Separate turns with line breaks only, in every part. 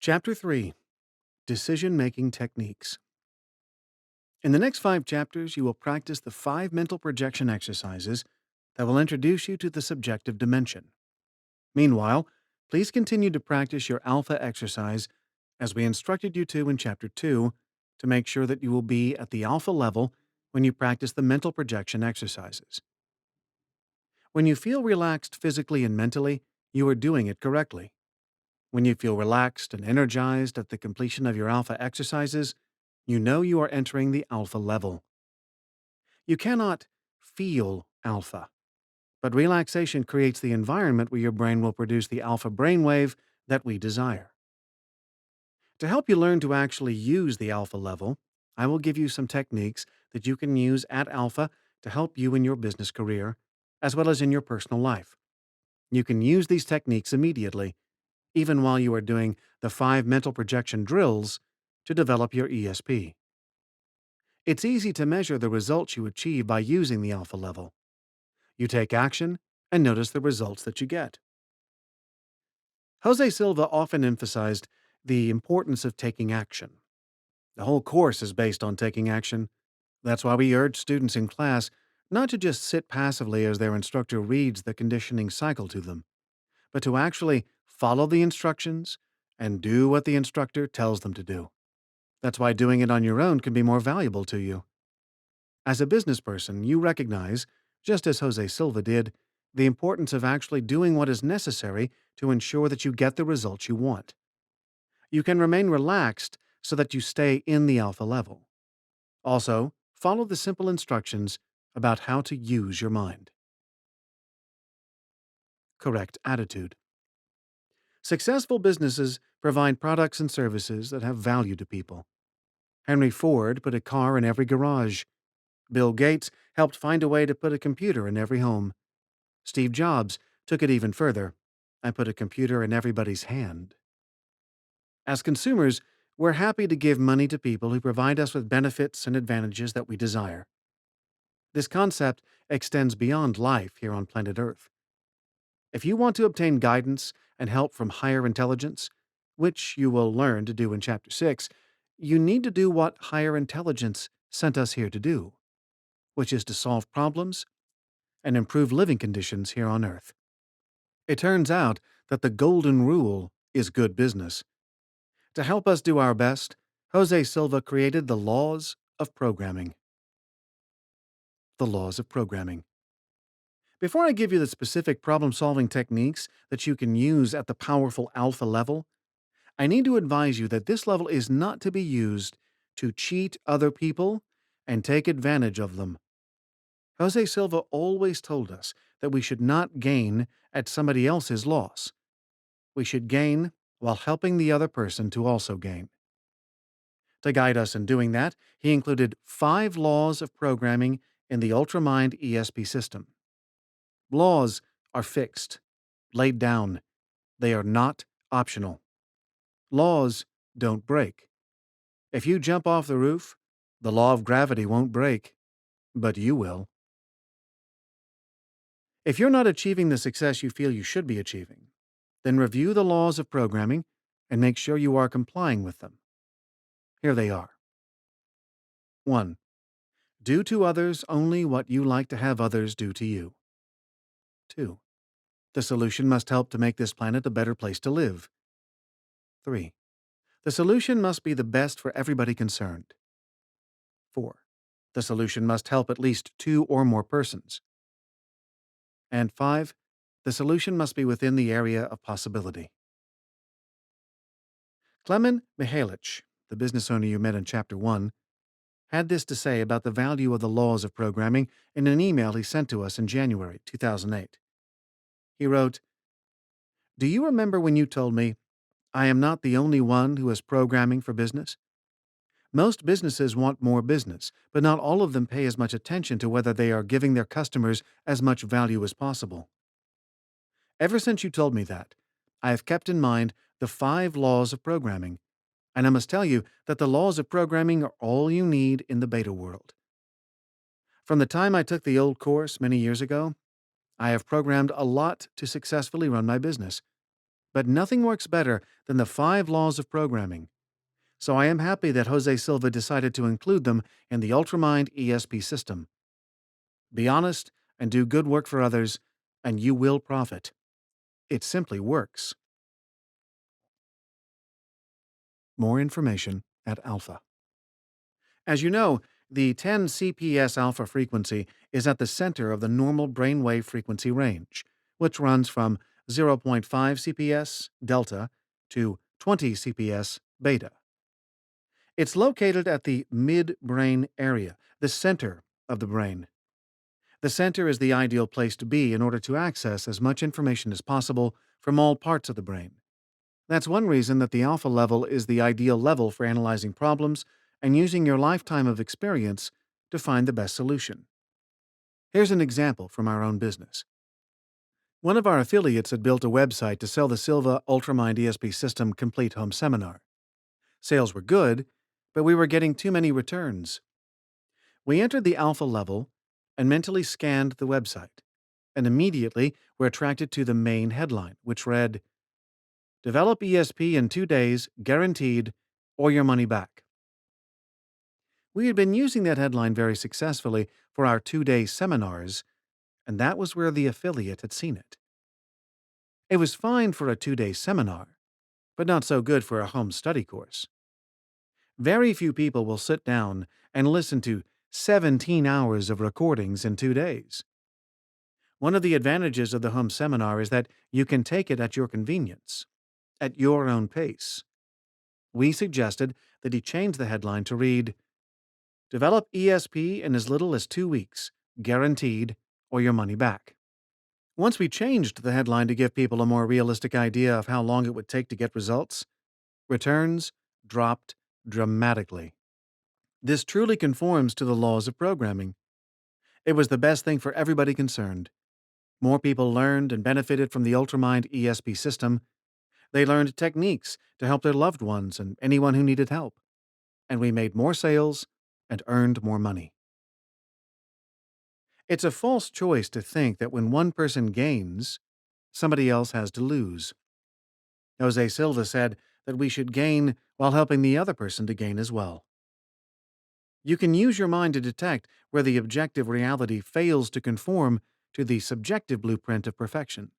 Chapter 3: Decision-Making Techniques. In the next 5 chapters, you will practice the 5 mental projection exercises that will introduce you to the subjective dimension. Meanwhile, please continue to practice your alpha exercise as we instructed you to in Chapter 2 to make sure that you will be at the alpha level when you practice the mental projection exercises. When you feel relaxed physically and mentally, you are doing it correctly. When you feel relaxed and energized at the completion of your alpha exercises, you know you are entering the alpha level. You cannot feel alpha, but relaxation creates the environment where your brain will produce the alpha brainwave that we desire. To help you learn to actually use the alpha level, I will give you some techniques that you can use at alpha to help you in your business career, as well as in your personal life. You can use these techniques immediately, even while you are doing the 5 mental projection drills to develop your ESP. It's easy to measure the results you achieve by using the alpha level. You take action and notice the results that you get. Jose Silva often emphasized the importance of taking action. The whole course is based on taking action. That's why we urge students in class not to just sit passively as their instructor reads the conditioning cycle to them, but to actually follow the instructions and do what the instructor tells them to do. That's why doing it on your own can be more valuable to you. As a business person, you recognize, just as Jose Silva did, the importance of actually doing what is necessary to ensure that you get the results you want. You can remain relaxed so that you stay in the alpha level. Also, follow the simple instructions about how to use your mind. Correct attitude. Successful businesses provide products and services that have value to people. Henry Ford put a car in every garage. Bill Gates helped find a way to put a computer in every home. Steve Jobs took it even further and put a computer in everybody's hand. As consumers, we're happy to give money to people who provide us with benefits and advantages that we desire. This concept extends beyond life here on planet Earth. If you want to obtain guidance and help from higher intelligence, which you will learn to do in Chapter 6, you need to do what higher intelligence sent us here to do, which is to solve problems and improve living conditions here on Earth. It turns out that the golden rule is good business. To help us do our best, Jose Silva created the laws of programming. The laws of programming. Before I give you the specific problem-solving techniques that you can use at the powerful alpha level, I need to advise you that this level is not to be used to cheat other people and take advantage of them. Jose Silva always told us that we should not gain at somebody else's loss. We should gain while helping the other person to also gain. To guide us in doing that, he included 5 laws of programming in the Ultramind ESP system. Laws are fixed, laid down. They are not optional. Laws don't break. If you jump off the roof, the law of gravity won't break, but you will. If you're not achieving the success you feel you should be achieving, then review the laws of programming and make sure you are complying with them. Here they are. 1. Do to others only what you like to have others do to you. 2. The solution must help to make this planet a better place to live. 3. The solution must be the best for everybody concerned. 4. The solution must help at least 2 or more persons. And 5. The solution must be within the area of possibility. Klemen Mihalich, the business owner you met in Chapter 1, had this to say about the value of the laws of programming in an email he sent to us in January 2008. He wrote, "Do you remember when you told me, 'I am not the only one who is programming for business'? Most businesses want more business, but not all of them pay as much attention to whether they are giving their customers as much value as possible. Ever since you told me that, I have kept in mind the 5 laws of programming, and I must tell you that the laws of programming are all you need in the beta world. From the time I took the old course many years ago, I have programmed a lot to successfully run my business. But nothing works better than the 5 laws of programming. So I am happy that Jose Silva decided to include them in the Ultramind ESP system. Be honest and do good work for others, and you will profit. It simply works. More information at Alpha. As you know, the 10 CPS alpha frequency is at the center of the normal brainwave frequency range, which runs from zero point 0.5 CPS delta to 20 CPS beta. It's located at the midbrain area, the center of the brain. The center is the ideal place to be in order to access as much information as possible from all parts of the brain. That's one reason that the alpha level is the ideal level for analyzing problems and using your lifetime of experience to find the best solution. Here's an example from our own business. One of our affiliates had built a website to sell the Silva Ultramind ESP System Complete Home Seminar. Sales were good, but we were getting too many returns. We entered the alpha level and mentally scanned the website, and immediately were attracted to the main headline, which read, "Develop ESP in 2 days, guaranteed, or your money back." We had been using that headline very successfully for our 2-day seminars, and that was where the affiliate had seen it. It was fine for a 2-day seminar, but not so good for a home study course. Very few people will sit down and listen to 17 hours of recordings in 2 days. One of the advantages of the home seminar is that you can take it at your convenience, at your own pace. We suggested that he change the headline to read, "Develop ESP in as little as 2 weeks, guaranteed, or your money back." Once we changed the headline to give people a more realistic idea of how long it would take to get results, returns dropped dramatically. This truly conforms to the laws of programming. It was the best thing for everybody concerned. More people learned and benefited from the Ultramind ESP system. They learned techniques to help their loved ones and anyone who needed help. And we made more sales and earned more money. It's a false choice to think that when one person gains, somebody else has to lose. Jose Silva said that we should gain while helping the other person to gain as well. You can use your mind to detect where the objective reality fails to conform to the subjective blueprint of perfection,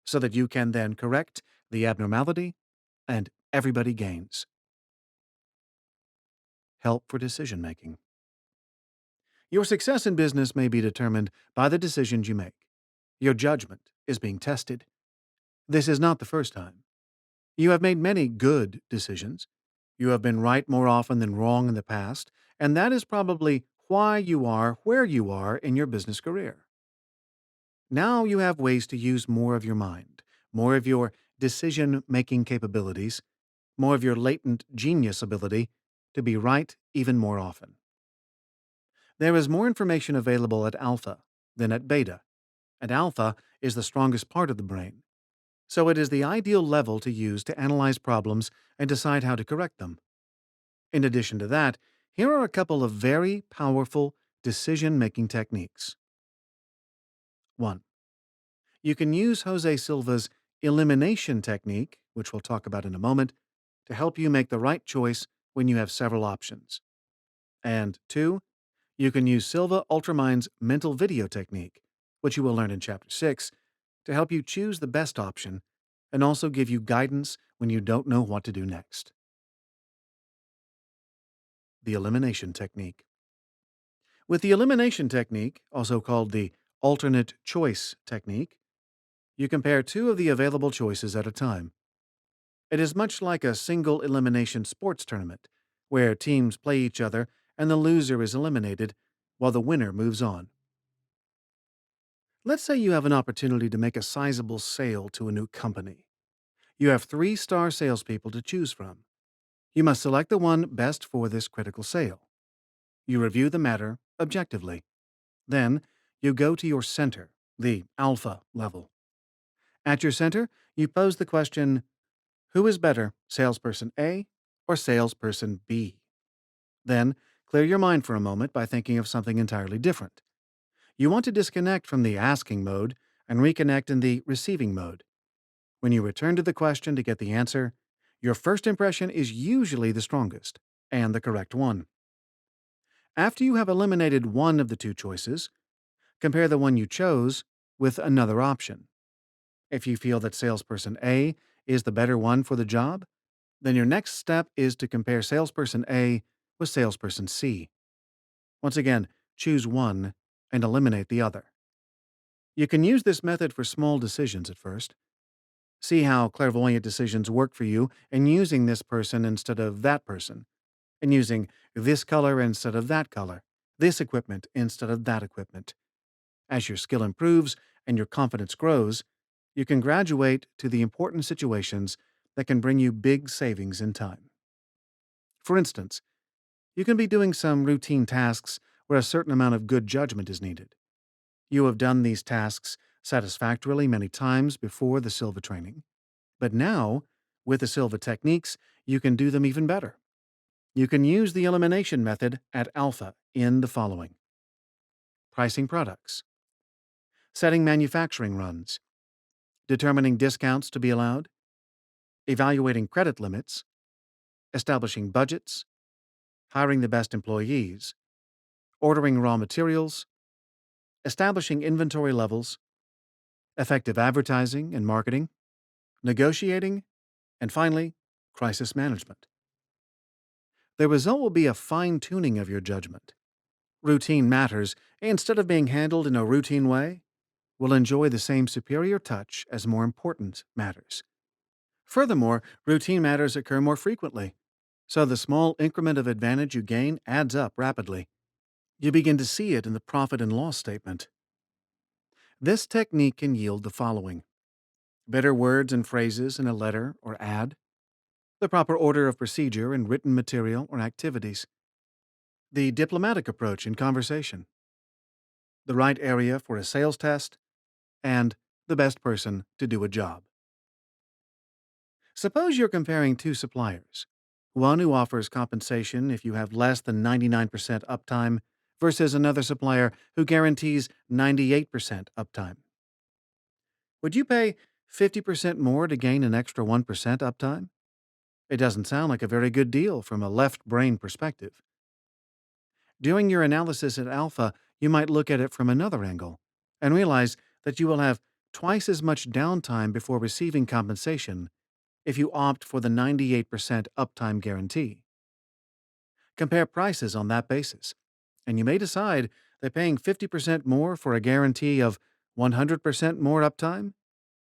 so that you can then correct the abnormality and everybody gains. Help for decision making. Your success in business may be determined by the decisions you make. Your judgment is being tested. This is not the first time. You have made many good decisions. You have been right more often than wrong in the past, and that is probably why you are where you are in your business career. Now you have ways to use more of your mind, more of your decision-making capabilities, more of your latent genius ability to be right even more often. There is more information available at alpha than at beta, and alpha is the strongest part of the brain. So it is the ideal level to use to analyze problems and decide how to correct them. In addition to that, here are a couple of very powerful decision-making techniques. 1. You can use Jose Silva's elimination technique, which we'll talk about in a moment, to help you make the right choice when you have several options. And 2. You can use Silva Ultramind's mental video technique, which you will learn in Chapter 6, to help you choose the best option and also give you guidance when you don't know what to do next. The elimination technique. With the elimination technique, also called the alternate choice technique, you compare 2 of the available choices at a time. It is much like a single elimination sports tournament, where teams play each other and the loser is eliminated while the winner moves on. Let's say you have an opportunity to make a sizable sale to a new company. You have 3 star salespeople to choose from. You must select the one best for this critical sale. You review the matter objectively. Then, you go to your center, the alpha level. At your center, you pose the question, who is better, salesperson A or salesperson B? Then, clear your mind for a moment by thinking of something entirely different. You want to disconnect from the asking mode and reconnect in the receiving mode. When you return to the question to get the answer, your first impression is usually the strongest and the correct one. After you have eliminated one of the two choices, compare the one you chose with another option. If you feel that salesperson A is the better one for the job, then your next step is to compare salesperson A with salesperson C. Once again, choose one and eliminate the other. You can use this method for small decisions at first. See how clairvoyant decisions work for you in using this person instead of that person, and using this color instead of that color, this equipment instead of that equipment. As your skill improves and your confidence grows, you can graduate to the important situations that can bring you big savings in time. For instance, you can be doing some routine tasks where a certain amount of good judgment is needed. You have done these tasks satisfactorily many times before the Silva training, but now, with the Silva techniques, you can do them even better. You can use the elimination method at alpha in the following: pricing products, setting manufacturing runs, determining discounts to be allowed, evaluating credit limits, establishing budgets, hiring the best employees, ordering raw materials, establishing inventory levels, effective advertising and marketing, negotiating, and finally, crisis management. The result will be a fine tuning of your judgment. Routine matters, instead of being handled in a routine way, will enjoy the same superior touch as more important matters. Furthermore, routine matters occur more frequently, so the small increment of advantage you gain adds up rapidly. You begin to see it in the profit and loss statement. This technique can yield the following: better words and phrases in a letter or ad, the proper order of procedure in written material or activities, the diplomatic approach in conversation, the right area for a sales test, and the best person to do a job. Suppose you're comparing two suppliers, one who offers compensation if you have less than 99% uptime versus another supplier who guarantees 98% uptime. Would you pay 50% more to gain an extra 1% uptime? It doesn't sound like a very good deal from a left brain perspective. During your analysis at alpha, you might look at it from another angle and realize that you will have twice as much downtime before receiving compensation if you opt for the 98% uptime guarantee. Compare prices on that basis, and you may decide that paying 50% more for a guarantee of 100% more uptime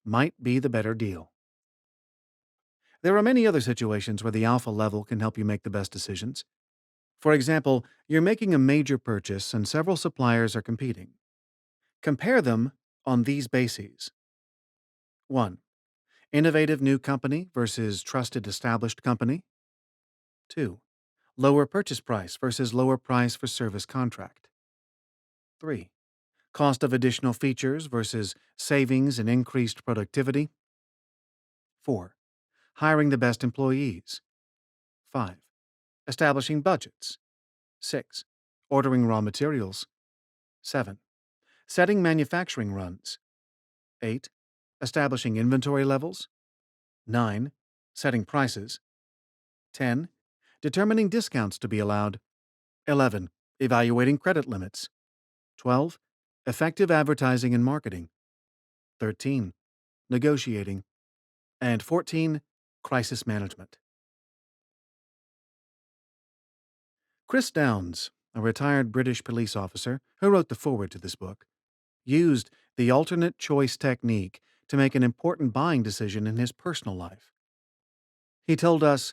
might be the better deal. There are many other situations where the alpha level can help you make the best decisions. For example, you're making a major purchase and several suppliers are competing. Compare them on these bases. 1. Innovative new company versus trusted established company. 2. Lower purchase price versus lower price for service contract. 3. Cost of additional features versus savings and increased productivity. 4. Hiring the best employees. 5. Establishing budgets. 6. Ordering raw materials. 7. Setting manufacturing runs. 8. Establishing inventory levels. 9. Setting prices. 10. Determining discounts to be allowed. 11. Evaluating credit limits. 12. Effective advertising and marketing. 13. Negotiating. And 14. Crisis management. Chris Downs, a retired British police officer who wrote the foreword to this book, used the alternate choice technique to make an important buying decision in his personal life. He told us,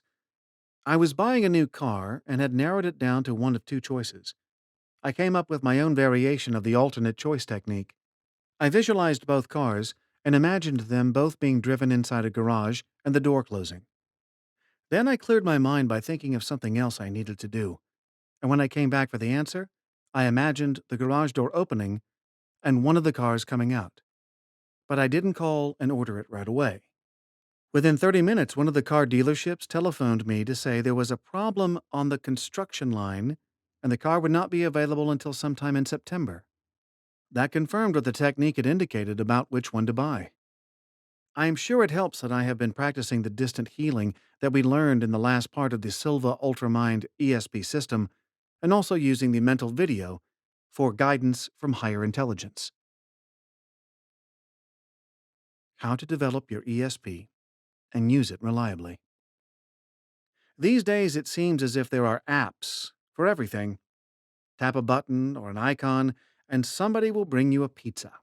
"I was buying a new car and had narrowed it down to one of two choices. I came up with my own variation of the alternate choice technique. I visualized both cars and imagined them both being driven inside a garage and the door closing. Then I cleared my mind by thinking of something else I needed to do, and when I came back for the answer, I imagined the garage door opening and one of the cars coming out. But I didn't call and order it right away. Within 30 minutes, one of the car dealerships telephoned me to say there was a problem on the construction line and the car would not be available until sometime in September. That confirmed what the technique had indicated about which one to buy." I'm sure it helps that I have been practicing the distant healing that we learned in the last part of the Silva Ultramind ESP system, and also using the mental video for guidance from higher intelligence. How to develop your ESP and use it reliably. These days, it seems as if there are apps for everything. Tap a button or an icon, and somebody will bring you a pizza,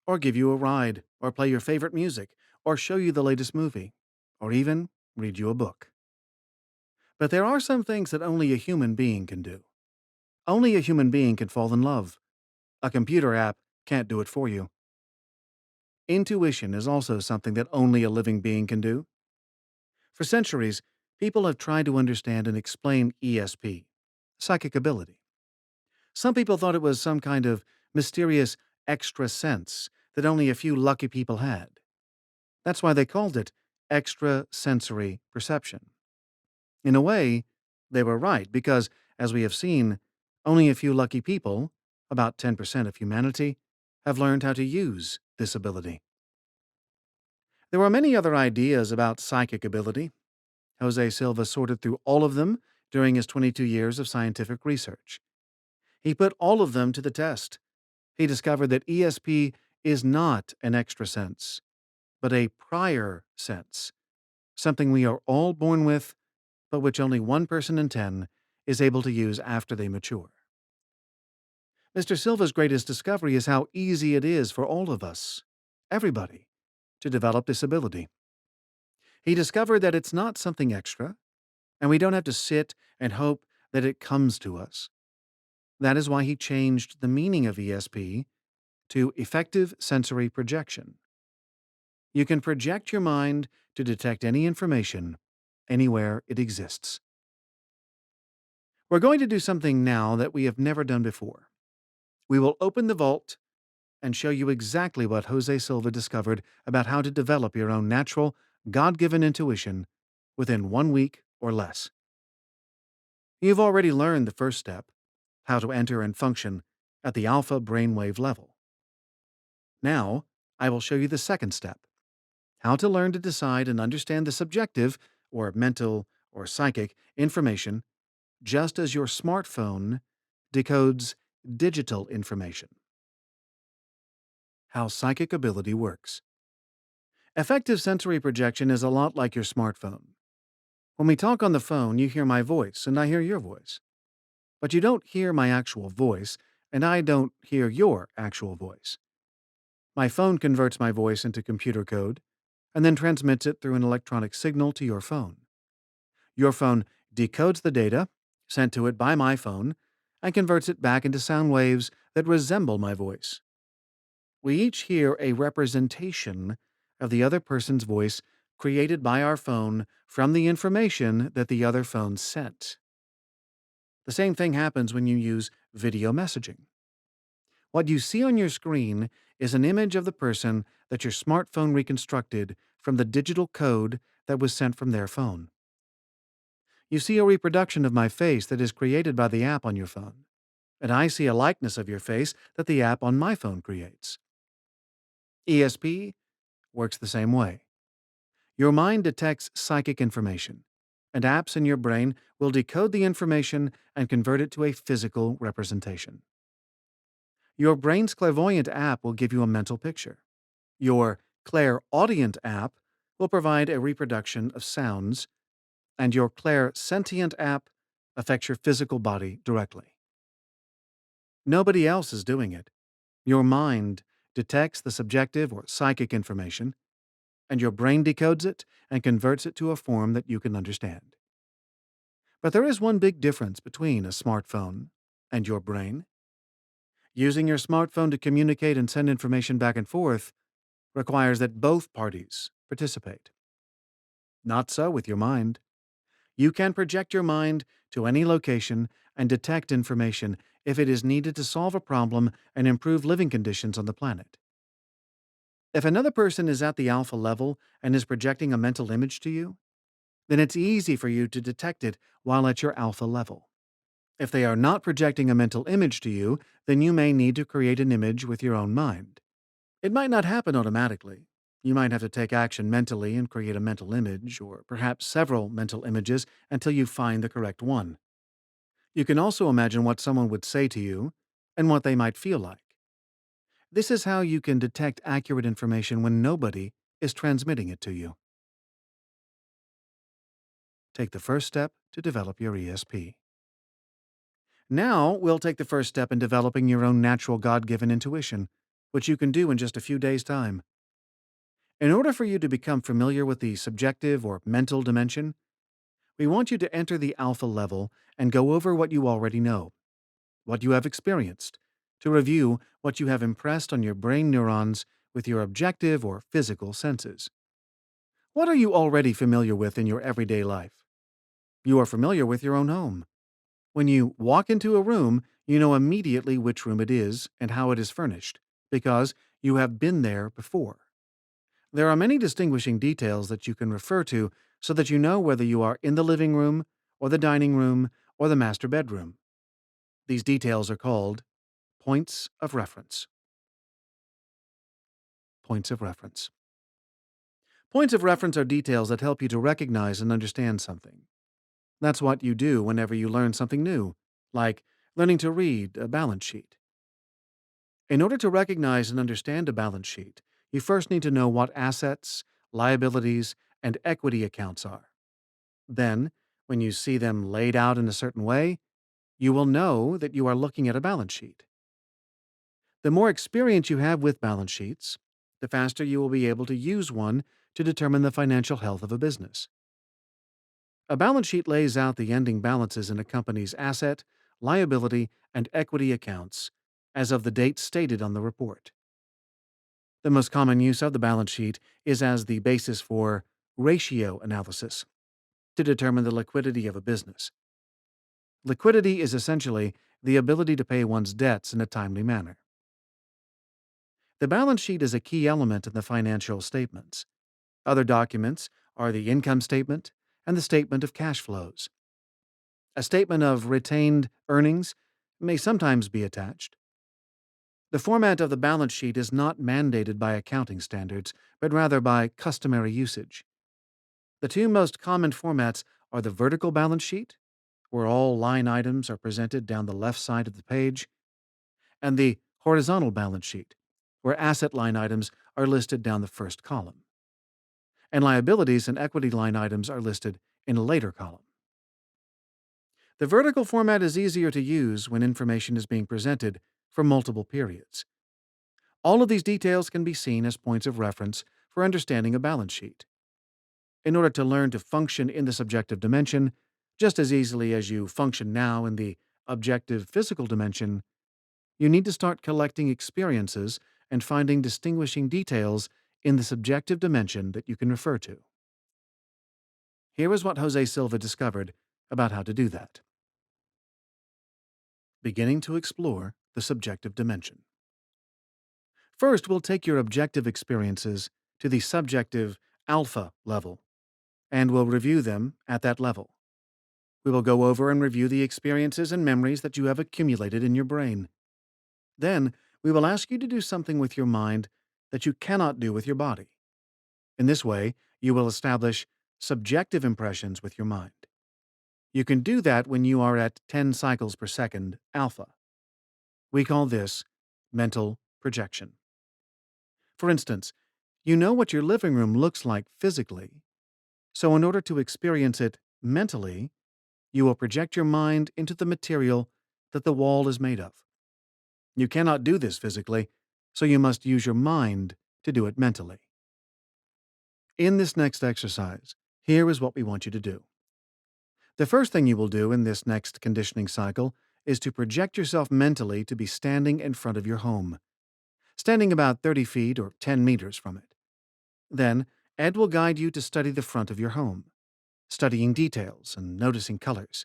or give you a ride, or play your favorite music, or show you the latest movie, or even read you a book. But there are some things that only a human being can do. Only a human being can fall in love. A computer app can't do it for you. Intuition is also something that only a living being can do. For centuries, people have tried to understand and explain ESP, psychic ability. Some people thought it was some kind of mysterious extra sense that only a few lucky people had. That's why they called it extrasensory perception. In a way, they were right because, as we have seen, only a few lucky people, about 10% of humanity, have learned how to use this ability. There were many other ideas about psychic ability. Jose Silva sorted through all of them during his 22 years of scientific research. He put all of them to the test. He discovered that ESP is not an extra sense, but a prior sense, something we are all born with, but which only 1 person in 10 is able to use after they mature. Mr. Silva's greatest discovery is how easy it is for all of us, everybody, to develop this ability. He discovered that it's not something extra, and we don't have to sit and hope that it comes to us. That is why he changed the meaning of ESP to effective sensory projection. You can project your mind to detect any information anywhere it exists. We're going to do something now that we have never done before. We will open the vault and show you exactly what Jose Silva discovered about how to develop your own natural, God given intuition within 1 week or less. You've already learned the first step, how to enter and function at the alpha brainwave level. Now, I will show you the second step, how to learn to decide and understand the subjective, or mental, or psychic information just as your smartphone decodes digital information. How psychic ability works. Effective sensory projection is a lot like your smartphone. When we talk on the phone, you hear my voice and I hear your voice. But you don't hear my actual voice, and I don't hear your actual voice. My phone converts my voice into computer code and then transmits it through an electronic signal to your phone. Your phone decodes the data sent to it by my phone and converts it back into sound waves that resemble my voice. We each hear a representation of the other person's voice created by our phone from the information that the other phone sent. The same thing happens when you use video messaging. What you see on your screen is an image of the person that your smartphone reconstructed from the digital code that was sent from their phone. You see a reproduction of my face that is created by the app on your phone, and I see a likeness of your face that the app on my phone creates. ESP works the same way. Your mind detects psychic information, and apps in your brain will decode the information and convert it to a physical representation. Your brain's clairvoyant app will give you a mental picture. Your clairaudient app will provide a reproduction of sounds, and your clairsentient app affects your physical body directly. Nobody else is doing it. Your mind detects the subjective or psychic information, and your brain decodes it and converts it to a form that you can understand. But there is one big difference between a smartphone and your brain. Using your smartphone to communicate and send information back and forth requires that both parties participate. Not so with your mind. You can project your mind to any location and detect information if it is needed to solve a problem and improve living conditions on the planet. If another person is at the alpha level and is projecting a mental image to you, then it's easy for you to detect it while at your alpha level. If they are not projecting a mental image to you, then you may need to create an image with your own mind. It might not happen automatically. You might have to take action mentally and create a mental image, or perhaps several mental images until you find the correct one. You can also imagine what someone would say to you and what they might feel like. This is how you can detect accurate information when nobody is transmitting it to you. Take the first step to develop your ESP. Now, we'll take the first step in developing your own natural God given intuition, which you can do in just a few days' time. In order for you to become familiar with the subjective or mental dimension, we want you to enter the alpha level and go over what you already know, what you have experienced, to review what you have impressed on your brain neurons with your objective or physical senses. What are you already familiar with in your everyday life? You are familiar with your own home. When you walk into a room, you know immediately which room it is and how it is furnished, because you have been there before. There are many distinguishing details that you can refer to so that you know whether you are in the living room, or the dining room, or the master bedroom. These details are called points of reference. Points of reference. Points of reference are details that help you to recognize and understand something. That's what you do whenever you learn something new, like learning to read a balance sheet. In order to recognize and understand a balance sheet, you first need to know what assets, liabilities, and equity accounts are. Then, when you see them laid out in a certain way, you will know that you are looking at a balance sheet. The more experience you have with balance sheets, the faster you will be able to use one to determine the financial health of a business. A balance sheet lays out the ending balances in a company's asset, liability, and equity accounts as of the date stated on the report. The most common use of the balance sheet is as the basis for ratio analysis to determine the liquidity of a business. Liquidity is essentially the ability to pay one's debts in a timely manner. The balance sheet is a key element in the financial statements. Other documents are the income statement and the statement of cash flows. A statement of retained earnings may sometimes be attached. The format of the balance sheet is not mandated by accounting standards, but rather by customary usage. The two most common formats are the vertical balance sheet, where all line items are presented down the left side of the page, and the horizontal balance sheet, where asset line items are listed down the first column, and liabilities and equity line items are listed in a later column. The vertical format is easier to use when information is being presented for multiple periods. All of these details can be seen as points of reference for understanding a balance sheet. In order to learn to function in the subjective dimension, just as easily as you function now in the objective physical dimension, you need to start collecting experiences and finding distinguishing details in the subjective dimension that you can refer to. Here is what Jose Silva discovered about how to do that. Beginning to explore the subjective dimension. First, we'll take your objective experiences to the subjective alpha level, and we'll review them at that level. We will go over and review the experiences and memories that you have accumulated in your brain. Then, we will ask you to do something with your mind that you cannot do with your body. In this way, you will establish subjective impressions with your mind. You can do that when you are at 10 cycles per second alpha. We call this mental projection. For instance, you know what your living room looks like physically, so in order to experience it mentally, you will project your mind into the material that the wall is made of. You cannot do this physically, so you must use your mind to do it mentally. In this next exercise, here is what we want you to do. The first thing you will do in this next conditioning cycle is to project yourself mentally to be standing in front of your home, standing about 30 feet or 10 meters from it. Then, Ed will guide you to study the front of your home, studying details and noticing colors.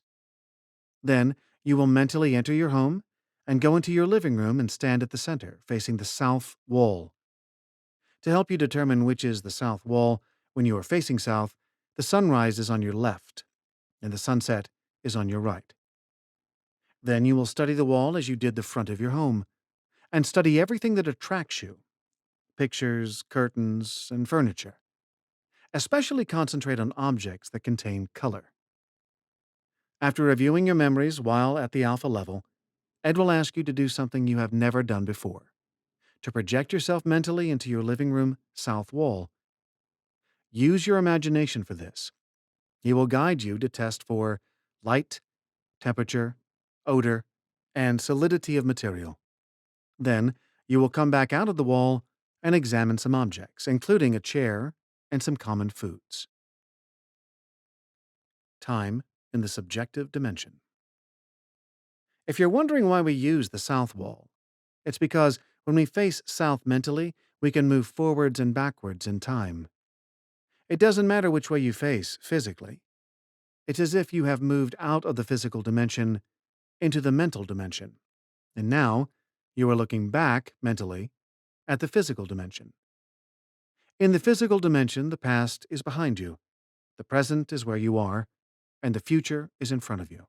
Then, you will mentally enter your home and go into your living room and stand at the center, facing the south wall. To help you determine which is the south wall, when you are facing south, the sunrise is on your left, and the sunset is on your right. Then you will study the wall as you did the front of your home, and study everything that attracts you. pictures, curtains, and furniture. Especially concentrate on objects that contain color. After reviewing your memories while at the alpha level, Ed will ask you to do something you have never done before: to project yourself mentally into your living room south wall. Use your imagination for this. He will guide you to test for light, temperature, odor, and solidity of material. Then, you will come back out of the wall and examine some objects, including a chair and some common foods. Time in the subjective dimension. If you're wondering why we use the south wall, it's because when we face south mentally, we can move forwards and backwards in time. It doesn't matter which way you face physically. It's as if you have moved out of the physical dimension into the mental dimension, and now you are looking back mentally at the physical dimension. In the physical dimension, the past is behind you, the present is where you are, and the future is in front of you.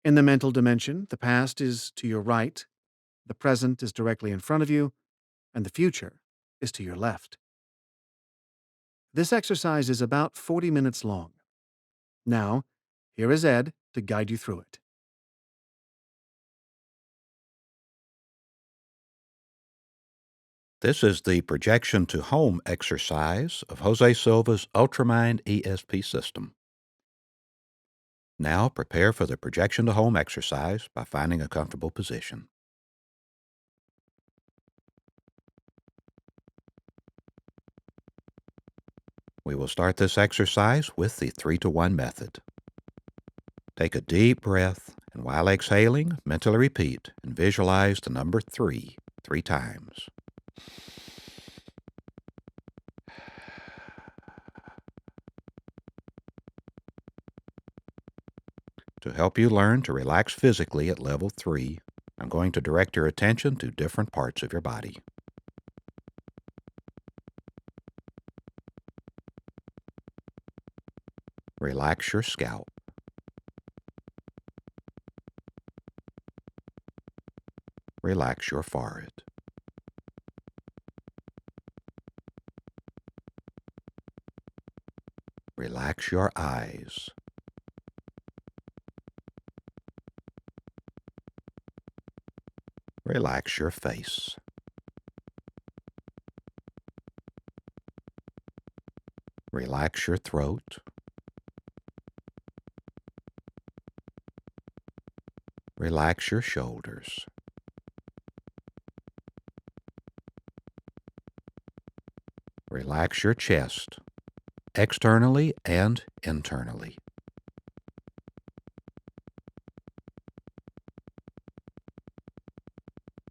In the mental dimension, the past is to your right, the present is directly in front of you, and the future is to your left. This exercise is about 40 minutes long. Now, here is Ed to guide you through it.
This is the projection to home exercise of Jose Silva's Ultramind ESP system. Now prepare for the projection to home exercise by finding a comfortable position. We will start this exercise with the 3-to-1 method. Take a deep breath, and while exhaling, mentally repeat and visualize the number 3 times. To help you learn to relax physically at level 3, I'm going to direct your attention to different parts of your body. Relax your scalp. Relax your forehead. Relax your eyes. Relax your face. Relax your throat. Relax your shoulders. Relax your chest, externally and internally.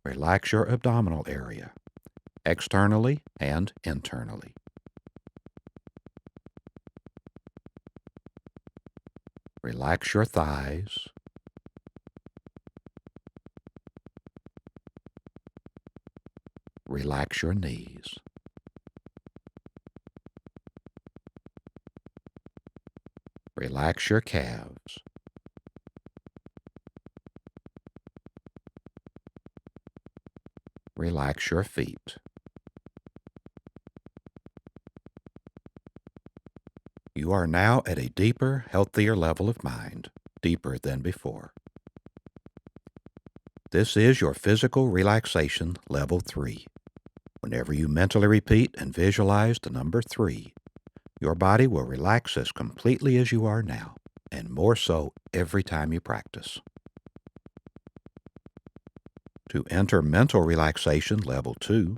Relax your abdominal area, externally and internally. Relax your thighs. Relax your knees. Relax your calves. Relax your feet. You are now at a deeper, healthier level of mind, deeper than before. This is your physical relaxation level 3. Whenever you mentally repeat and visualize the number 3, your body will relax as completely as you are now, and more so every time you practice. To enter mental relaxation level 2,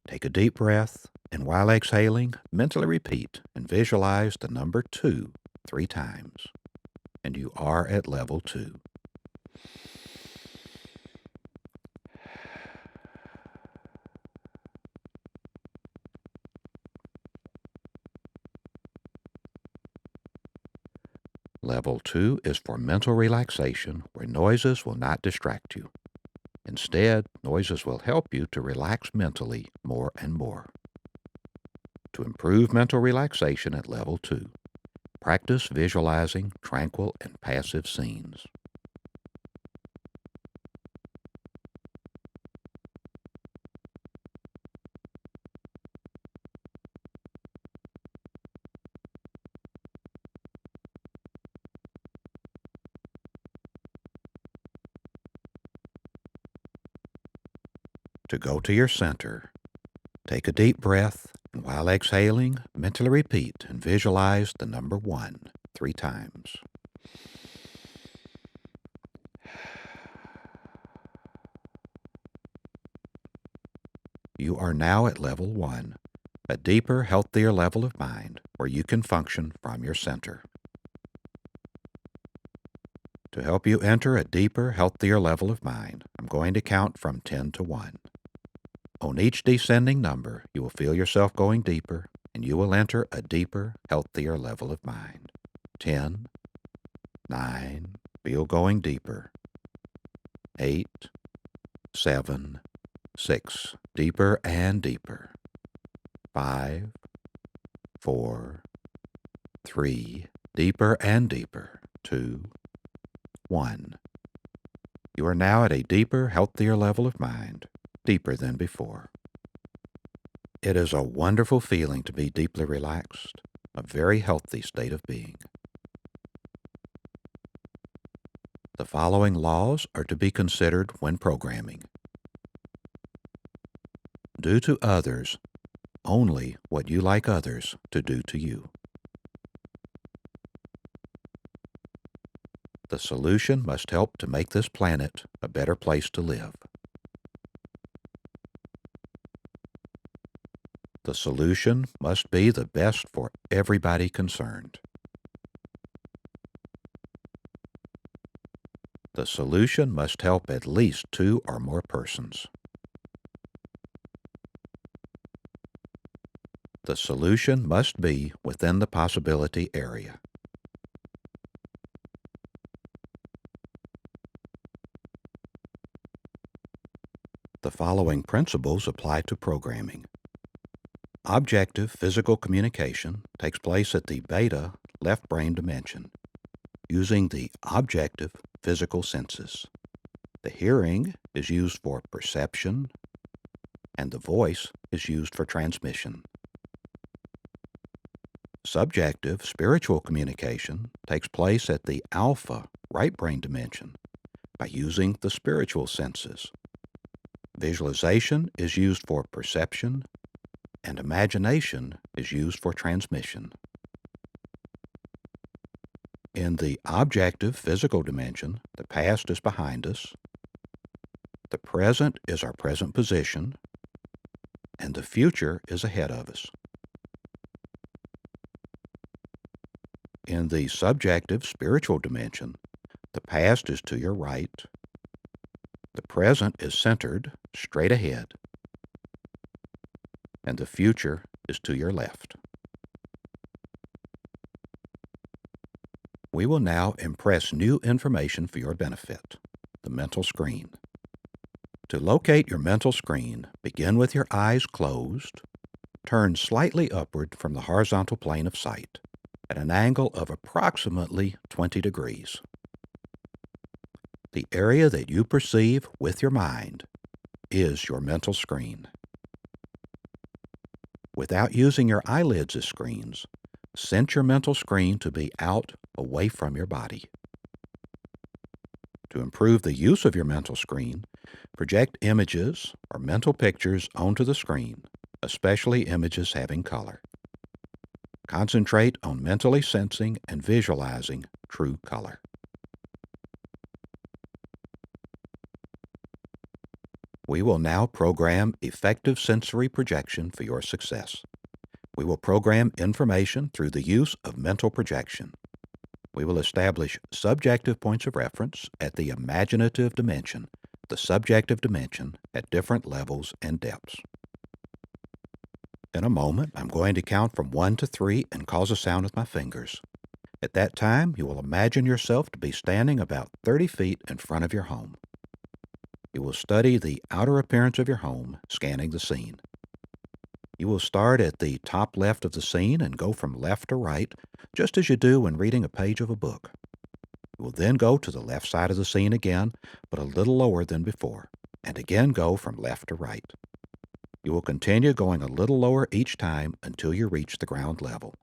take a deep breath, and while exhaling, mentally repeat and visualize the number 2 3 times, and you are at level 2. Level 2 is for mental relaxation where noises will not distract you. Instead, noises will help you to relax mentally more and more. To improve mental relaxation at level 2, practice visualizing tranquil and passive scenes. To go to your center, take a deep breath, and while exhaling, mentally repeat and visualize the number 1 3 times. You are now at level 1, a deeper, healthier level of mind where you can function from your center. To help you enter a deeper, healthier level of mind, I'm going to count from 10 to 1. On each descending number, you will feel yourself going deeper, and you will enter a deeper, healthier level of mind. 10, 9, feel going deeper. 8, 7, 6, deeper and deeper. 5, 4, 3, deeper and deeper. 2, 1. You are now at a deeper, healthier level of mind, deeper than before. It is a wonderful feeling to be deeply relaxed, a very healthy state of being. The following laws are to be considered when programming. Do to others only what you like others to do to you. The solution must help to make this planet a better place to live. The solution must be the best for everybody concerned. The solution must help at least 2 or more persons. The solution must be within the possibility area. The following principles apply to programming. Objective physical communication takes place at the beta left brain dimension, using the objective physical senses. The hearing is used for perception, and the voice is used for transmission. Subjective spiritual communication takes place at the alpha right brain dimension by using the spiritual senses. Visualization is used for perception, and imagination is used for transmission. In the objective physical dimension, the past is behind us, the present is our present position, and the future is ahead of us. In the subjective spiritual dimension, the past is to your right, the present is centered straight ahead, and the future is to your left. We will now impress new information for your benefit, the mental screen. To locate your mental screen, begin with your eyes closed, turn slightly upward from the horizontal plane of sight at an angle of approximately 20 degrees. The area that you perceive with your mind is your mental screen. Without using your eyelids as screens, sense your mental screen to be out away from your body. To improve the use of your mental screen, project images or mental pictures onto the screen, especially images having color. Concentrate on mentally sensing and visualizing true color. We will now program effective sensory projection for your success. We will program information through the use of mental projection. We will establish subjective points of reference at the imaginative dimension, the subjective dimension at different levels and depths. In a moment, I'm going to count from 1 to 3 and cause a sound with my fingers. At that time, you will imagine yourself to be standing about 30 feet in front of your home. You will study the outer appearance of your home, scanning the scene. You will start at the top left of the scene and go from left to right, just as you do when reading a page of a book. You will then go to the left side of the scene again, but a little lower than before, and again go from left to right. You will continue going a little lower each time until you reach the ground level.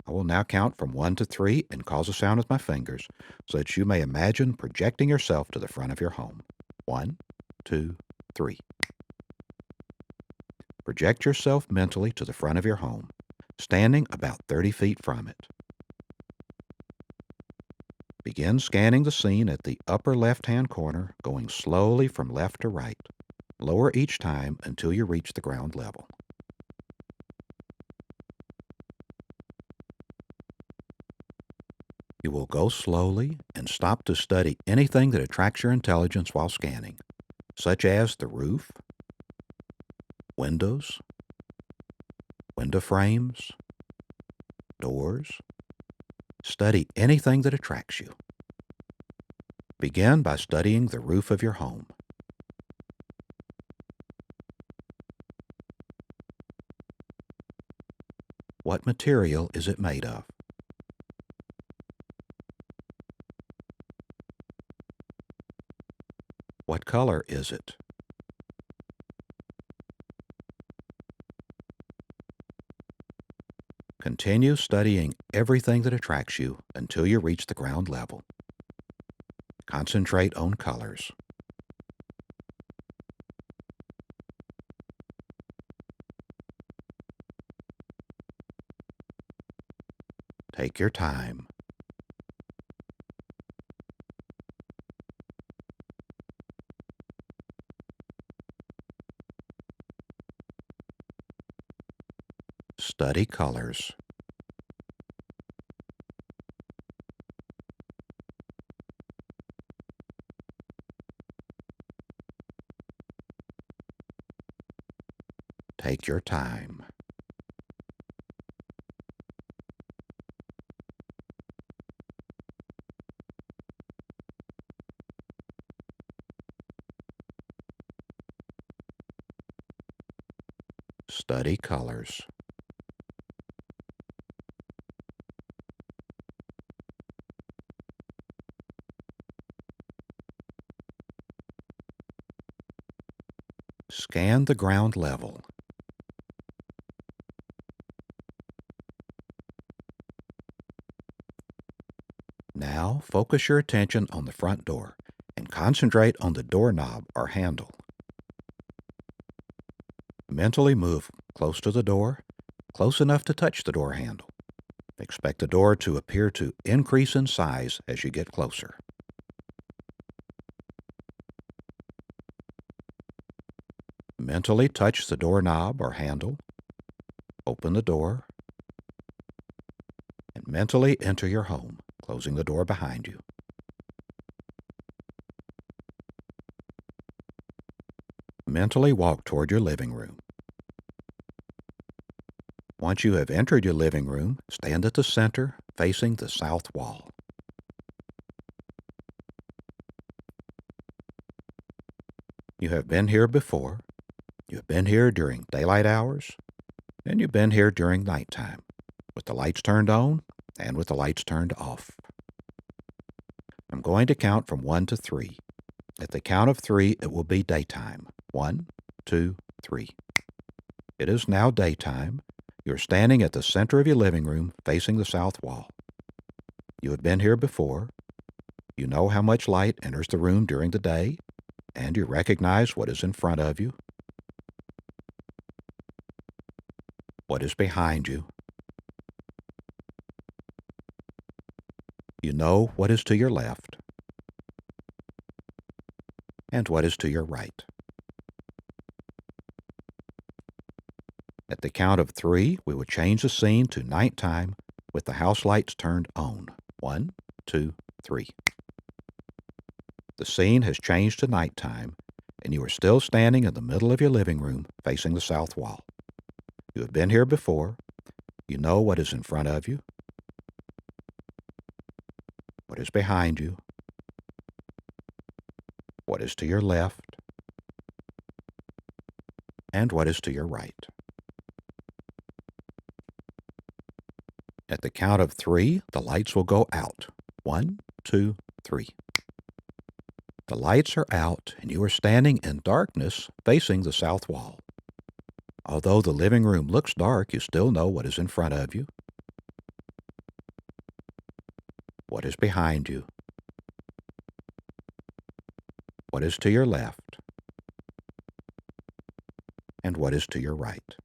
I will now count from 1 to 3 and cause a sound with my fingers so that you may imagine projecting yourself to the front of your home. 1, 2, 3. Project yourself mentally to the front of your home, standing about 30 feet from it. Begin scanning the scene at the upper left-hand corner, going slowly from left to right. Lower each time until you reach the ground level. You will go slowly and stop to study anything that attracts your intelligence while scanning, such as the roof, windows, window frames, doors. Study anything that attracts you. Begin by studying the roof of your home. What material is it made of? What color is it? Continue studying everything that attracts you until you reach the ground level. Concentrate on colors. Take your time. Study colors. Take your time. Study colors. Scan the ground level. Now focus your attention on the front door and concentrate on the doorknob or handle. Mentally move close to the door, close enough to touch the door handle. Expect the door to appear to increase in size as you get closer. Mentally touch the doorknob or handle, open the door, and mentally enter your home, closing the door behind you. Mentally walk toward your living room. Once you have entered your living room, stand at the center, facing the south wall. You have been here before. You have been here during daylight hours, and you've been here during nighttime, with the lights turned on and with the lights turned off. I'm going to count from 1 to 3. At the count of 3, it will be daytime. 1, 2, 3. It is now daytime. You're standing at the center of your living room, facing the south wall. You have been here before. You know how much light enters the room during the day, and you recognize what is in front of you, what is behind you. You know what is to your left and what is to your right. At the count of 3, we will change the scene to nighttime with the house lights turned on. 1, 2, 3. The scene has changed to nighttime, and you are still standing in the middle of your living room facing the south wall. You have been here before. You know what is in front of you, what is behind you, what is to your left, and what is to your right. At the count of 3, the lights will go out. 1, 2, 3. The lights are out, and you are standing in darkness facing the south wall. Although the living room looks dark, you still know what is in front of you, what is behind you, what is to your left, and what is to your right.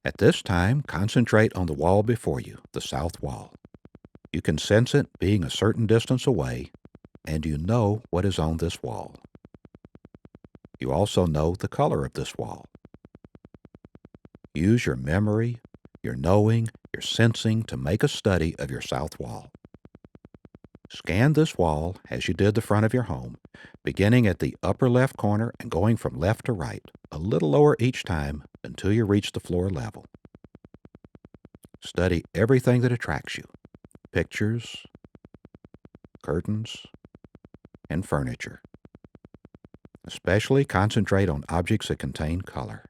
At this time, concentrate on the wall before you, the south wall. You can sense it being a certain distance away, and you know what is on this wall. You also know the color of this wall. Use your memory, your knowing, your sensing to make a study of your south wall. Scan this wall as you did the front of your home, beginning at the upper left corner and going from left to right, a little lower each time until you reach the floor level. Study everything that attracts you: pictures, curtains, and furniture. Especially concentrate on objects that contain color.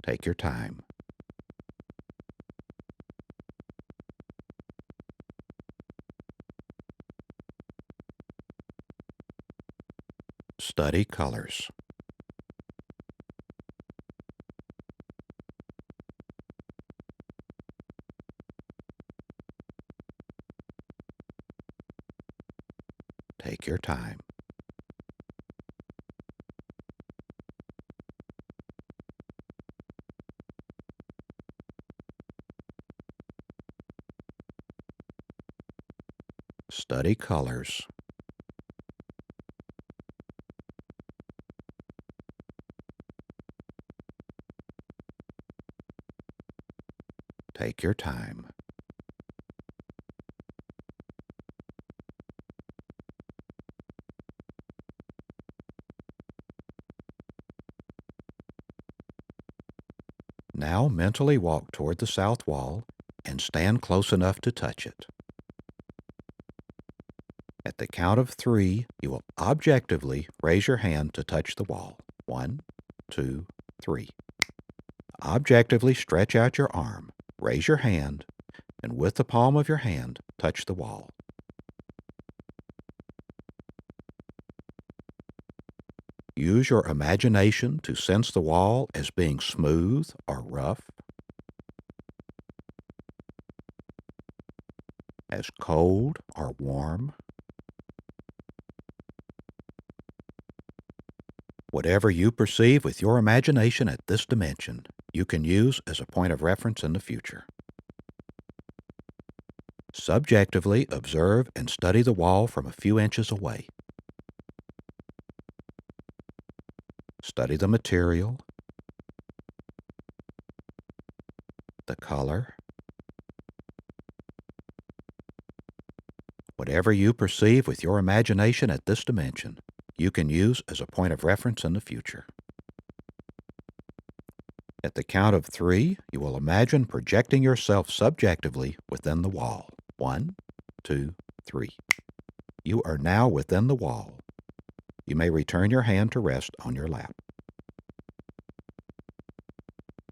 Take your time. Study colors. Take your time. Study colors. Take your time. Now mentally walk toward the south wall and stand close enough to touch it. At the count of 3, you will objectively raise your hand to touch the wall. 1, 2, 3. Objectively stretch out your arm, raise your hand, and with the palm of your hand, touch the wall. Use your imagination to sense the wall as being smooth or rough, as cold or warm. Whatever you perceive with your imagination at this dimension, you can use as a point of reference in the future. Subjectively observe and study the wall from a few inches away. Study the material, the color. Whatever you perceive with your imagination at this dimension, you can use as a point of reference in the future. At the count of 3, you will imagine projecting yourself subjectively within the wall. 1, 2, 3. You are now within the wall. You may return your hand to rest on your lap.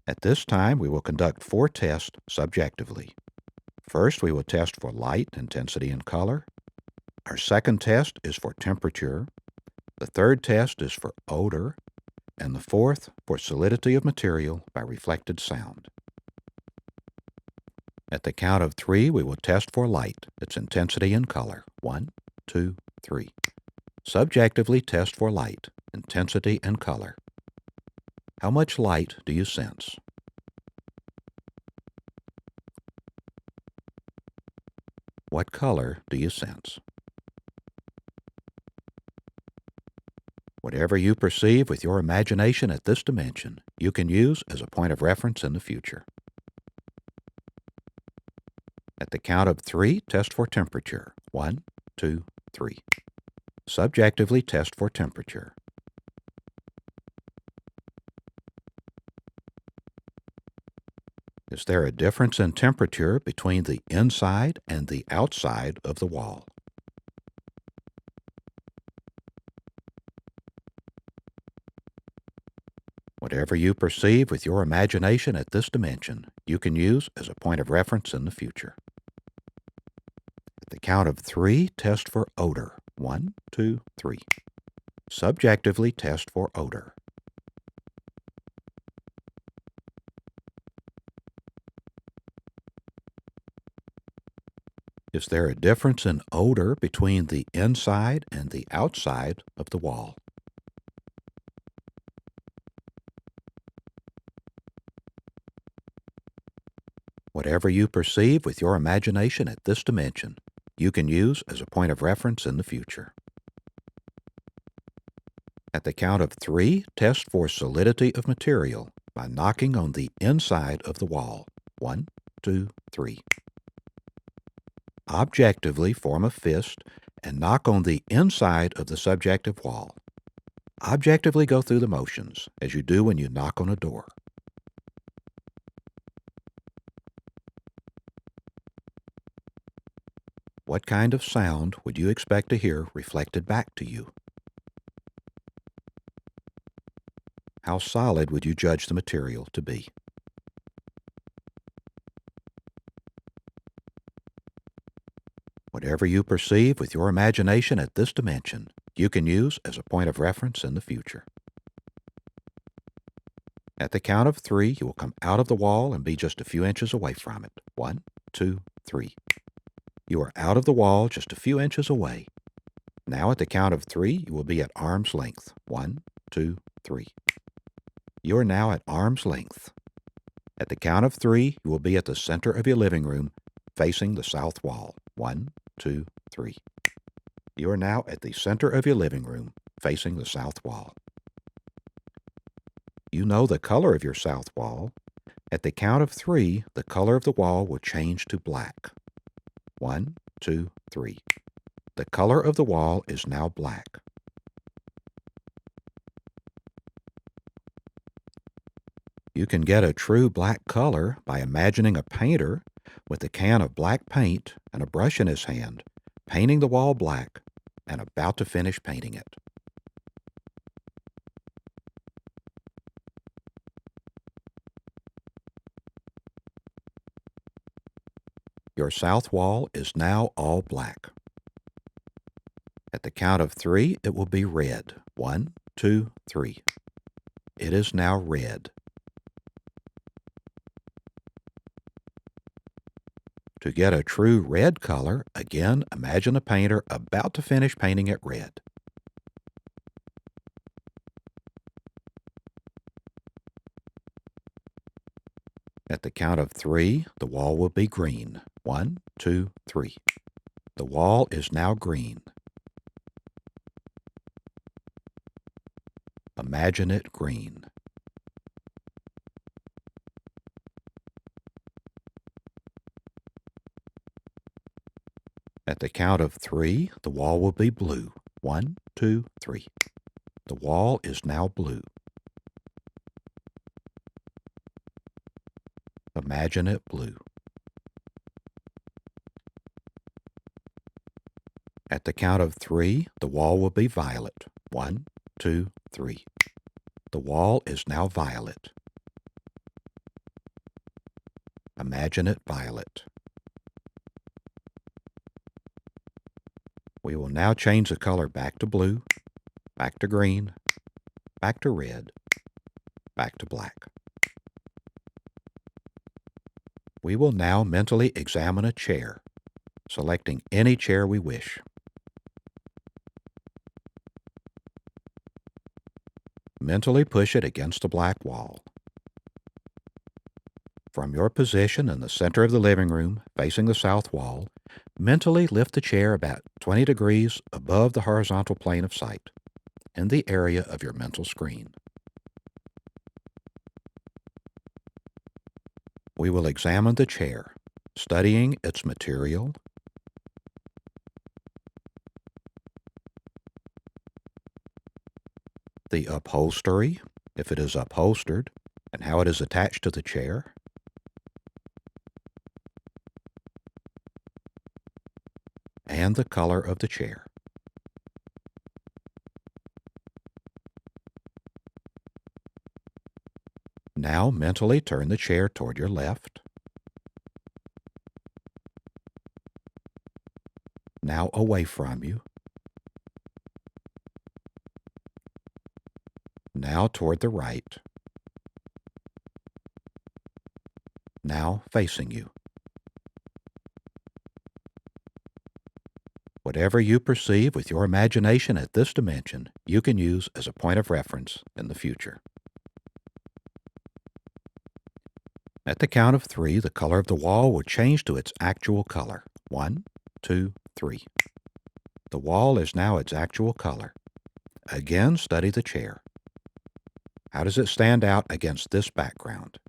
At this time, we will conduct 4 tests subjectively. First, we will test for light, intensity, and color. Our second test is for temperature. The third test is for odor. And the fourth for solidity of material by reflected sound. At the count of 3, we will test for light, its intensity and color. 1, 2, 3. Subjectively test for light, intensity, and color. How much light do you sense? What color do you sense? Whatever you perceive with your imagination at this dimension, you can use as a point of reference in the future. At the count of 3, test for temperature. 1, 2, 3. Subjectively test for temperature. Is there a difference in temperature between the inside and the outside of the wall? Whatever you perceive with your imagination at this dimension, you can use as a point of reference in the future. At the count of 3, test for odor. 1, 2, 3. Subjectively test for odor. Is there a difference in odor between the inside and the outside of the wall? Whatever you perceive with your imagination at this dimension, you can use as a point of reference in the future. At the count of 3, test for solidity of material by knocking on the inside of the wall. 1, 2, 3. Objectively form a fist and knock on the inside of the subjective wall. Objectively go through the motions as you do when you knock on a door. What kind of sound would you expect to hear reflected back to you? How solid would you judge the material to be? Whatever you perceive with your imagination at this dimension, you can use as a point of reference in the future. At the count of 3, you will come out of the wall and be just a few inches away from it. 1, 2, 3. You are out of the wall just a few inches away. Now at the count of 3, you will be at arm's length. 1, 2, 3. You are now at arm's length. At the count of 3, you will be at the center of your living room, facing the south wall. 1, 2, 3. You are now at the center of your living room, facing the south wall. You know the color of your south wall. At the count of 3, the color of the wall will change to black. 1, 2, 3. The color of the wall is now black. You can get a true black color by imagining a painter with a can of black paint and a brush in his hand, painting the wall black and about to finish painting it. Your south wall is now all black. At the count of 3, it will be red. 1, 2, 3. It is now red. To get a true red color, again, imagine a painter about to finish painting it red. At the count of 3, the wall will be green. 1, 2, 3. The wall is now green. Imagine it green. At the count of 3, the wall will be blue. 1, 2, 3. The wall is now blue. Imagine it blue. At the count of 3, the wall will be violet. 1, 2, 3. The wall is now violet. Imagine it violet. We will now change the color back to blue, back to green, back to red, back to black. We will now mentally examine a chair, selecting any chair we wish. Mentally push it against the black wall. From your position in the center of the living room, facing the south wall, mentally lift the chair about 20 degrees above the horizontal plane of sight, in the area of your mental screen. We will examine the chair, studying its material, the upholstery, if it is upholstered, and how it is attached to the chair, and the color of the chair. Now mentally turn the chair toward your left. Now away from you. Now toward the right. Now facing you. Whatever you perceive with your imagination at this dimension, you can use as a point of reference in the future. At the count of 3, the color of the wall will change to its actual color. 1, 2, 3. The wall is now its actual color. Again, study the chair. How does it stand out against this background?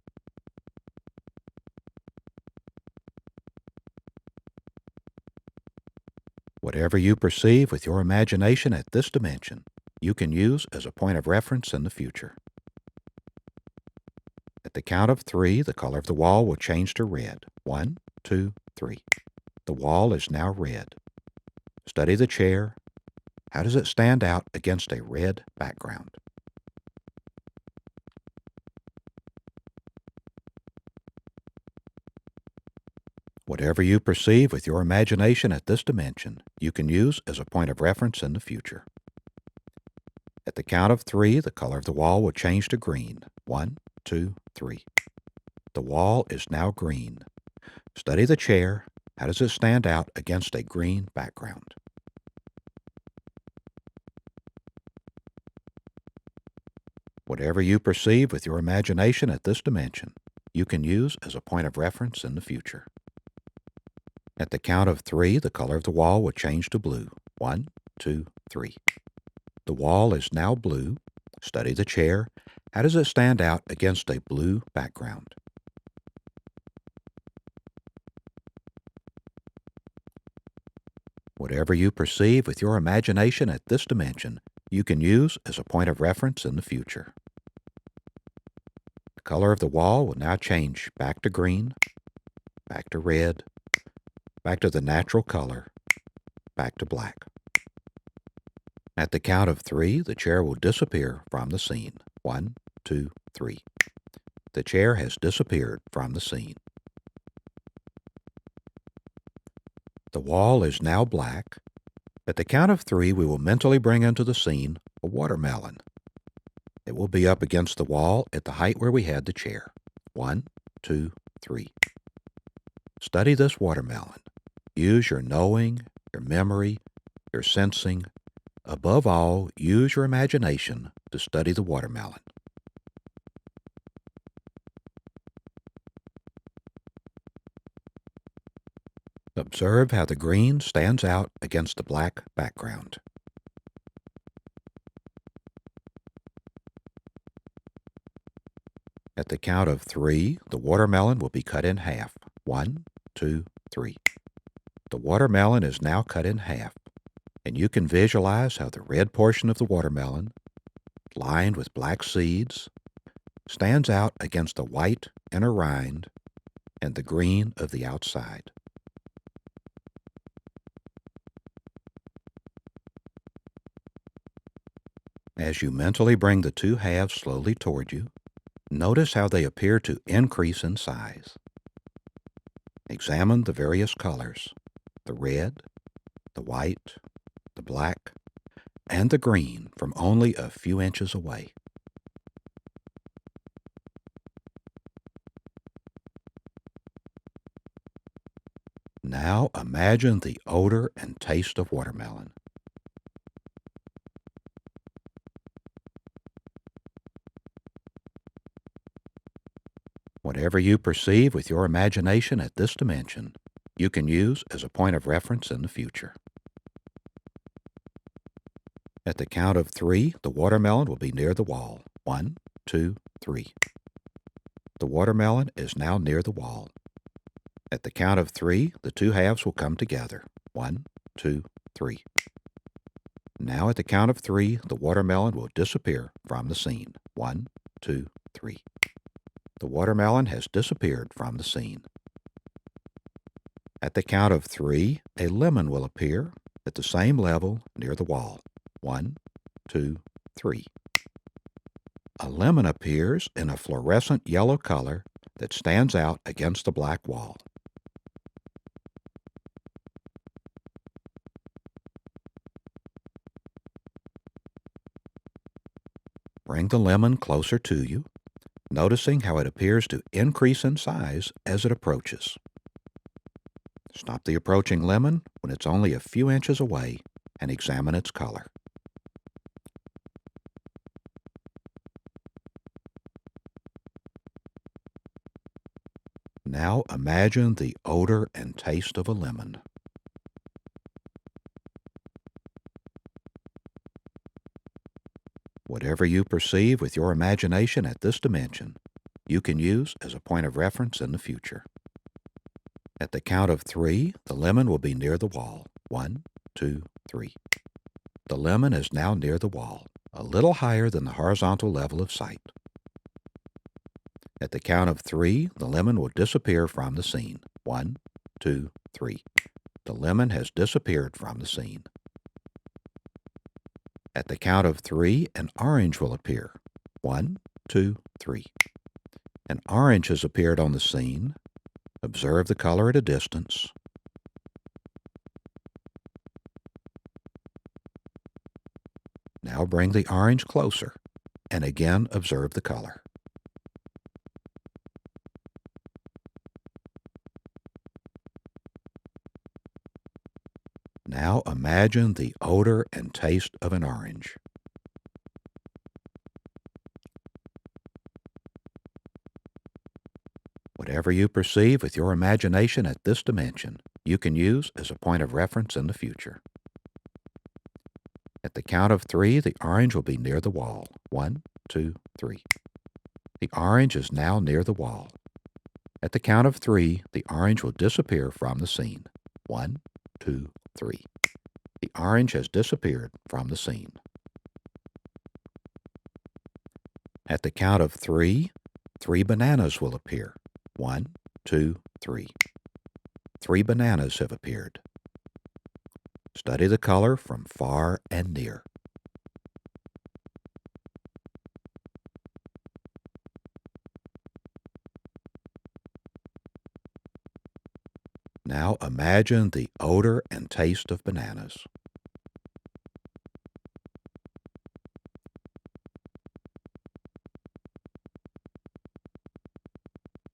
Whatever you perceive with your imagination at this dimension, you can use as a point of reference in the future. At the count of 3, the color of the wall will change to red. 1, 2, 3. The wall is now red. Study the chair. How does it stand out against a red background? Whatever you perceive with your imagination at this dimension, you can use as a point of reference in the future. At the count of 3, the color of the wall will change to green. 1, 2, 3. The wall is now green. Study the chair. How does it stand out against a green background? Whatever you perceive with your imagination at this dimension, you can use as a point of reference in the future. At the count of 3, the color of the wall will change to blue. 1, 2, 3. The wall is now blue. Study the chair. How does it stand out against a blue background? Whatever you perceive with your imagination at this dimension, you can use as a point of reference in the future. The color of the wall will now change back to green, back to red, back to the natural color, back to black. At the count of 3, the chair will disappear from the scene. 1, 2, 3. The chair has disappeared from the scene. The wall is now black. At the count of 3, we will mentally bring into the scene a watermelon. It will be up against the wall at the height where we had the chair. 1, 2, 3. Study this watermelon. Use your knowing, your memory, your sensing. Above all, use your imagination to study the watermelon. Observe how the green stands out against the black background. At the count of 3, the watermelon will be cut in half. 1, 2, 3. The watermelon is now cut in half, and you can visualize how the red portion of the watermelon, lined with black seeds, stands out against the white inner rind and the green of the outside. As you mentally bring the two halves slowly toward you, notice how they appear to increase in size. Examine the various colors, the red, the white, the black, and the green from only a few inches away. Now imagine the odor and taste of watermelon. Whatever you perceive with your imagination at this dimension, you can use as a point of reference in the future. At the count of 3, the watermelon will be near the wall. 1, 2, 3. The watermelon is now near the wall. At the count of 3, the two halves will come together. 1, 2, 3. Now at the count of 3, the watermelon will disappear from the scene. 1, 2, 3. The watermelon has disappeared from the scene. At the count of 3, a lemon will appear at the same level near the wall. 1, 2, 3. A lemon appears in a fluorescent yellow color that stands out against the black wall. Bring the lemon closer to you, noticing how it appears to increase in size as it approaches. Stop the approaching lemon when it's only a few inches away and examine its color. Now imagine the odor and taste of a lemon. Whatever you perceive with your imagination at this dimension, you can use as a point of reference in the future. At the count of 3, the lemon will be near the wall. 1, 2, 3. The lemon is now near the wall, a little higher than the horizontal level of sight. At the count of 3, the lemon will disappear from the scene. 1, 2, 3. The lemon has disappeared from the scene. At the count of 3, an orange will appear. 1, 2, 3. An orange has appeared on the scene. Observe the color at a distance. Now bring the orange closer, and again observe the color. Now imagine the odor and taste of an orange. Whatever you perceive with your imagination at this dimension, you can use as a point of reference in the future. At the count of 3, the orange will be near the wall. 1, 2, 3. The orange is now near the wall. At the count of 3, the orange will disappear from the scene. 1, 2, 3. The orange has disappeared from the scene. At the count of 3, 3 bananas will appear. 1, 2, 3. 3 bananas have appeared. Study the color from far and near. Now imagine the odor and taste of bananas.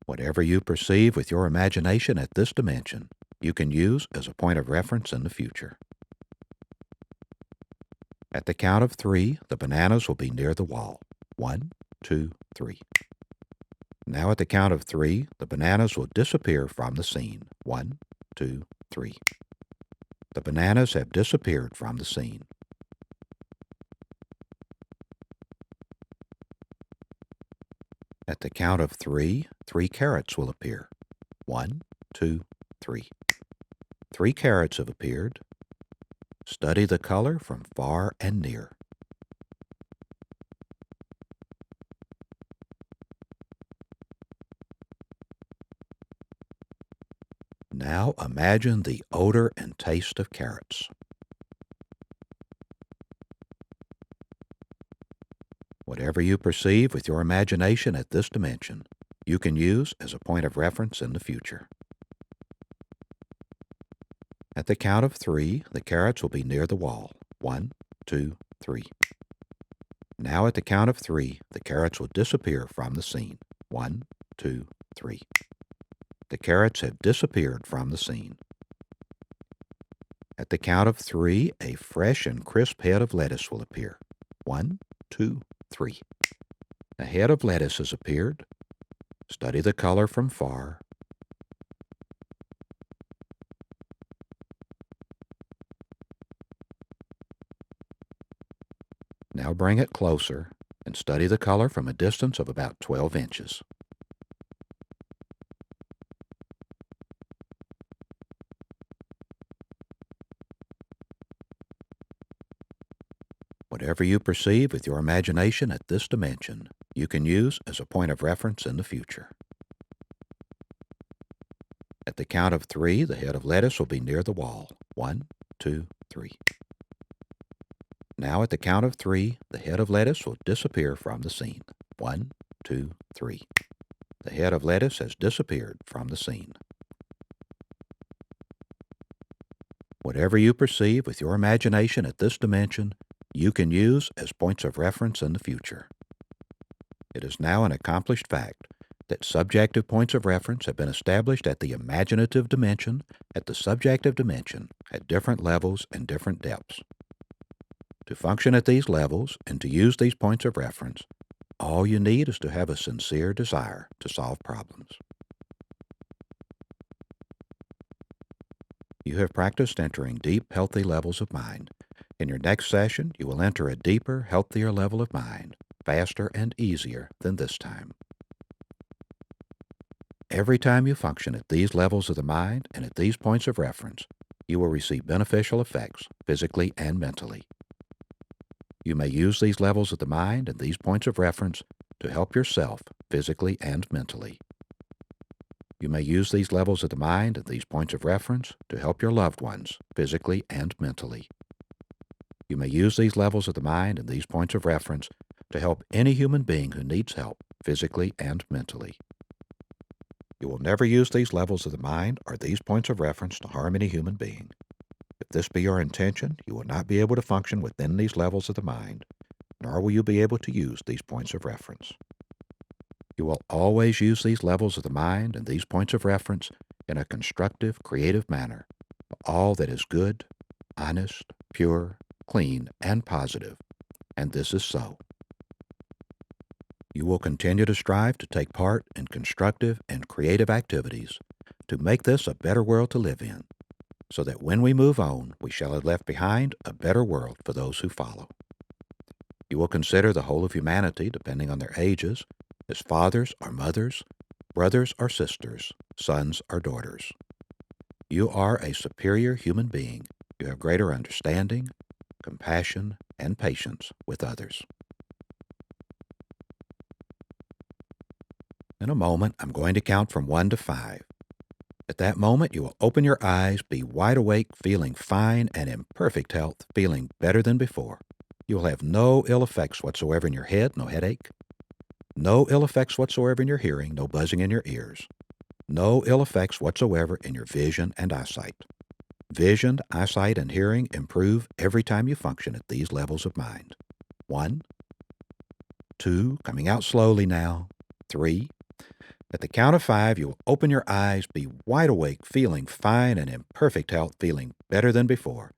Whatever you perceive with your imagination at this dimension, you can use as a point of reference in the future. At the count of 3, the bananas will be near the wall. 1, 2, 3. Now at the count of 3, the bananas will disappear from the scene. 1, 2, 3. The bananas have disappeared from the scene. At the count of 3, 3 carrots will appear. 1, 2, 3. 3 carrots have appeared. Study the color from far and near. Now imagine the odor and taste of carrots. Whatever you perceive with your imagination at this dimension, you can use as a point of reference in the future. At the count of 3, the carrots will be near the wall. 1, 2, 3. Now at the count of 3, the carrots will disappear from the scene. 1, 2, 3. The carrots have disappeared from the scene. At the count of 3, a fresh and crisp head of lettuce will appear. 1, 2, 3. A head of lettuce has appeared. Study the color from far. Now bring it closer and study the color from a distance of about 12 inches. Whatever you perceive with your imagination at this dimension, you can use as a point of reference in the future. At the count of 3, the head of lettuce will be near the wall. 1, 2, 3. Now at the count of 3, the head of lettuce will disappear from the scene. 1, 2, 3. The head of lettuce has disappeared from the scene. Whatever you perceive with your imagination at this dimension, you can use as points of reference in the future. It is now an accomplished fact that subjective points of reference have been established at the imaginative dimension, at the subjective dimension, at different levels and different depths. To function at these levels and to use these points of reference, all you need is to have a sincere desire to solve problems. You have practiced entering deep, healthy levels of mind. In your next session, you will enter a deeper, healthier level of mind, faster and easier than this time. Every time you function at these levels of the mind and at these points of reference, you will receive beneficial effects physically and mentally. You may use these levels of the mind and these points of reference to help yourself physically and mentally. You may use these levels of the mind and these points of reference to help your loved ones physically and mentally. You may use these levels of the mind and these points of reference to help any human being who needs help physically and mentally. You will never use these levels of the mind or these points of reference to harm any human being. If this be your intention, you will not be able to function within these levels of the mind, nor will you be able to use these points of reference. You will always use these levels of the mind and these points of reference in a constructive, creative manner for all that is good, honest, pure, clean, and positive, and this is so. You will continue to strive to take part in constructive and creative activities to make this a better world to live in, so that when we move on, we shall have left behind a better world for those who follow. You will consider the whole of humanity, depending on their ages, as fathers or mothers, brothers or sisters, sons or daughters. You are a superior human being. You have greater understanding, compassion, and patience with others. In a moment, I'm going to count from 1 to 5. At that moment, you will open your eyes, be wide awake, feeling fine and in perfect health, feeling better than before. You will have no ill effects whatsoever in your head, no headache. No ill effects whatsoever in your hearing, no buzzing in your ears. No ill effects whatsoever in your vision and eyesight. Vision, eyesight, and hearing improve every time you function at these levels of mind. 1, 2, coming out slowly now. 3. At the count of 5, you will open your eyes, be wide awake, feeling fine and in perfect health, feeling better than before,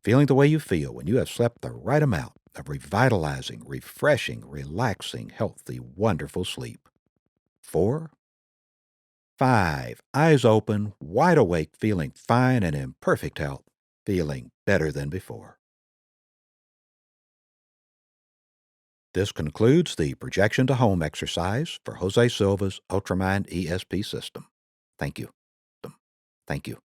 feeling the way you feel when you have slept the right amount of revitalizing, refreshing, relaxing, healthy, wonderful sleep. 4, 5, eyes open, wide awake, feeling fine and in perfect health, feeling better than before. This concludes the projection to home exercise for Jose Silva's Ultramind ESP system. Thank you. Thank you.